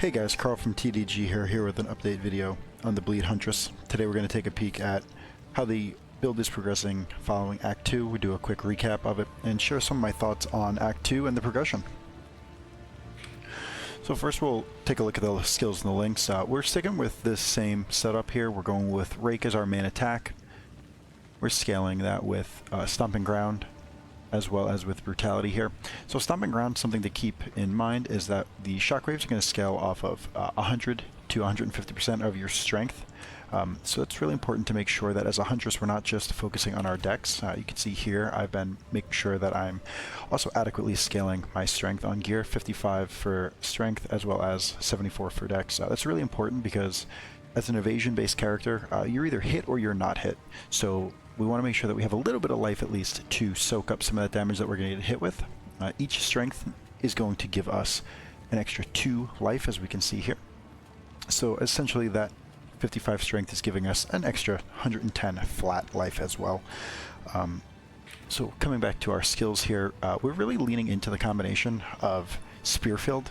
Hey guys, Carl from TDG here with an update video on the Bleed Huntress. Today we're going to take a peek at how the build is progressing following Act 2. We do a quick recap of it and share some of my thoughts on Act 2 and the progression. So first we'll take a look at the skills and the links. We're sticking with this same setup here. We're going with Rake as our main attack. We're scaling that with Stomping Ground as well as with Brutality here. So Stomping Ground, something to keep in mind is that the shockwaves are going to scale off of 100 to 150% of your strength. So it's really important to make sure that as a Huntress we're not just focusing on our dex. You can see here I've been making sure that I'm also adequately scaling my strength on gear, 55 for strength as well as 74 for dex. That's really important because as an evasion-based character, you're either hit or you're not hit. So we want to make sure that we have a little bit of life at least to soak up some of that damage that we're going to get hit with. Each strength is going to give us an extra 2 life, as we can see here. So essentially that 55 strength is giving us an extra 110 flat life as well. So coming back to our skills here, we're really leaning into the combination of Spearfield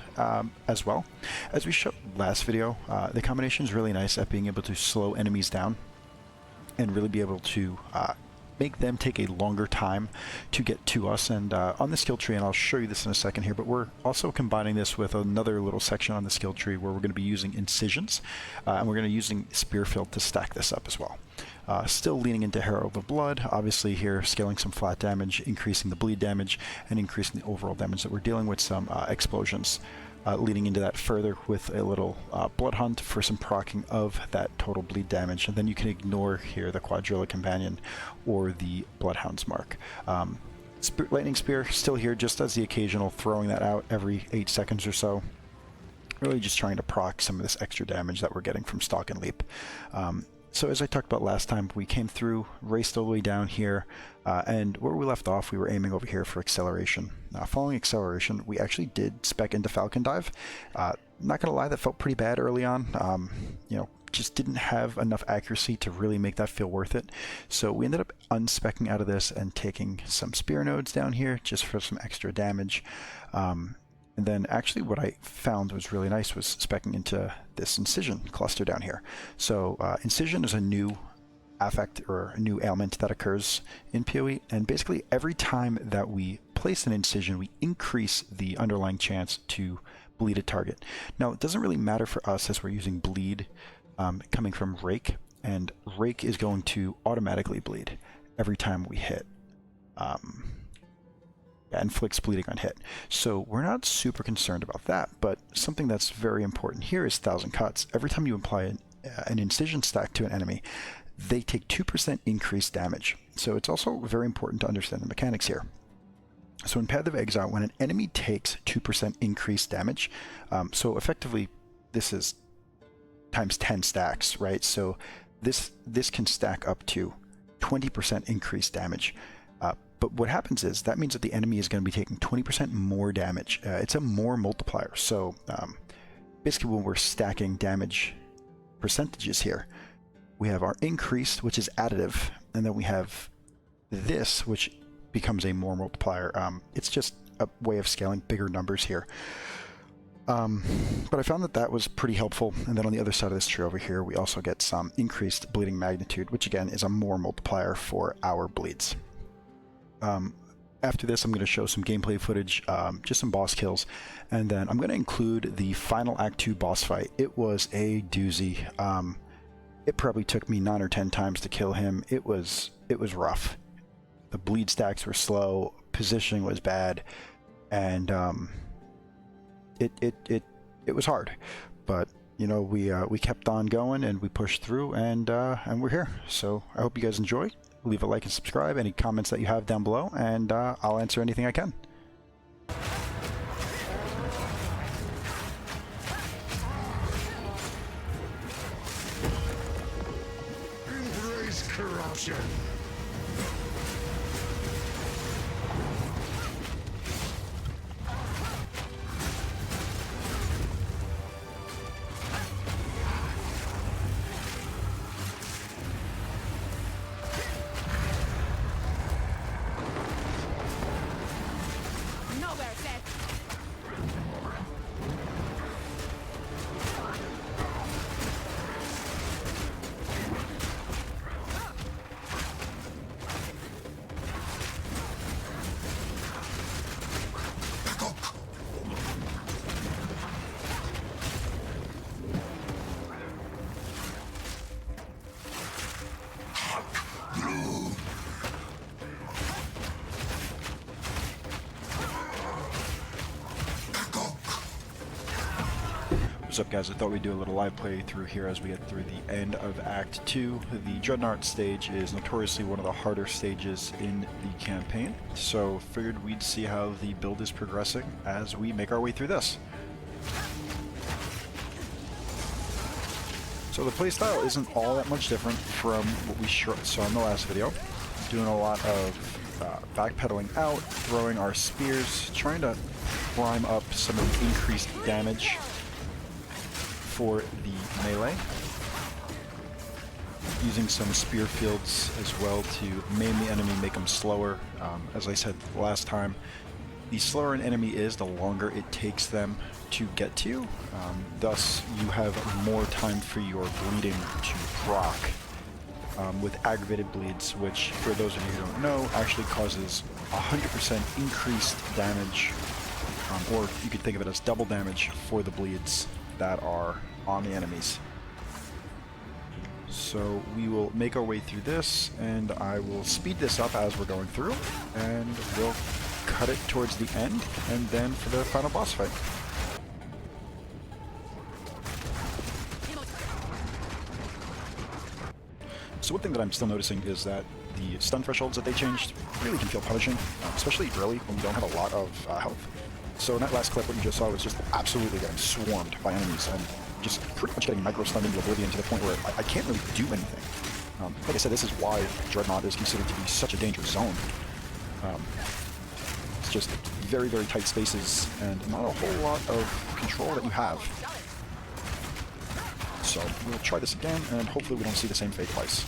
as well. As we showed last video, the combination is really nice at being able to slow enemies down and really be able to make them take a longer time to get to us. And on the skill tree, and I'll show you this in a second here, but we're also combining this with another little section on the skill tree where we're going to be using incisions, and we're going to be using Spearfield to stack this up as well. Still leaning into Herald of Blood, obviously here scaling some flat damage, increasing the bleed damage, and increasing the overall damage that we're dealing with some explosions. Leading into that further with a little Blood Hunt for some proccing of that total bleed damage, and then you can ignore here the Quadrilla Companion or the Bloodhound's Mark. Lightning Spear still here just as the occasional, throwing that out every 8 seconds or so. Really just trying to proc some of this extra damage that we're getting from Stalk and Leap. So as I talked about last time, we came through, raced all the way down here, and where we left off, we were aiming over here for acceleration. Following acceleration, we actually did spec into Falcon Dive. Not gonna lie, that felt pretty bad early on. You know, just didn't have enough accuracy to really make that feel worth it. So we ended up unspecking out of this and taking some spear nodes down here just for some extra damage. And then actually what I found was really nice was speccing into this Incision cluster down here. So Incision is a new affect or a new ailment that occurs in PoE, and basically every time that we place an Incision, we increase the underlying chance to bleed a target. Now it doesn't really matter for us as we're using bleed coming from Rake, and Rake is going to automatically bleed every time we hit. Inflicts bleeding on hit. So we're not super concerned about that, but something that's very important here is 1,000 cuts. Every time you apply an incision stack to an enemy, they take 2% increased damage. So it's also very important to understand the mechanics here. So in Path of Exile, when an enemy takes 2% increased damage, so effectively this is times 10 stacks, right? So this can stack up to 20% increased damage. But what happens is that means that the enemy is going to be taking 20% more damage. It's a more multiplier. So basically when we're stacking damage percentages here, we have our increased, which is additive, and then we have this, which becomes a more multiplier. It's just a way of scaling bigger numbers here. But I found that that was pretty helpful. And then on the other side of this tree over here, we also get some increased bleeding magnitude, which again is a more multiplier for our bleeds. After this, I'm going to show some gameplay footage, just some boss kills, and then I'm going to include the final Act 2 boss fight. It was a doozy. It probably took me 9 or 10 times to kill him. It was rough. The bleed stacks were slow, positioning was bad, and it was hard. But you know, we kept on going and we pushed through, and we're here. So I hope you guys enjoy. Leave a like and subscribe, any comments that you have down below, and I'll answer anything I can. Embrace corruption. What's up, guys? I thought we'd do a little live playthrough here as we get through the end of Act 2. The Dreadnought stage is notoriously one of the harder stages in the campaign, so figured we'd see how the build is progressing as we make our way through this. So the playstyle isn't all that much different from what we saw in the last video. Doing a lot of backpedaling out, throwing our spears, trying to prime up some of the increased damage for the melee. Using some spear fields as well to maim the enemy, make them slower. As I said last time, the slower an enemy is, the longer it takes them to get to you. Thus, you have more time for your bleeding to proc. With aggravated bleeds, which, for those of you who don't know, actually causes 100% increased damage, or you could think of it as double damage for the bleeds that are on the enemies. So we will make our way through this, and I will speed this up as we're going through, and we'll cut it towards the end, and then for the final boss fight. So one thing that I'm still noticing is that the stun thresholds that they changed really can feel punishing, especially early when you don't have a lot of health. So in that last clip, what you just saw was just absolutely getting swarmed by enemies and just pretty much getting micro-stunned into oblivion to the point where I can't really do anything. Like I said, this is why Dreadnought is considered to be such a dangerous zone. It's just very, very tight spaces and not a whole lot of control that you have. So we'll try this again, and hopefully we don't see the same fate twice.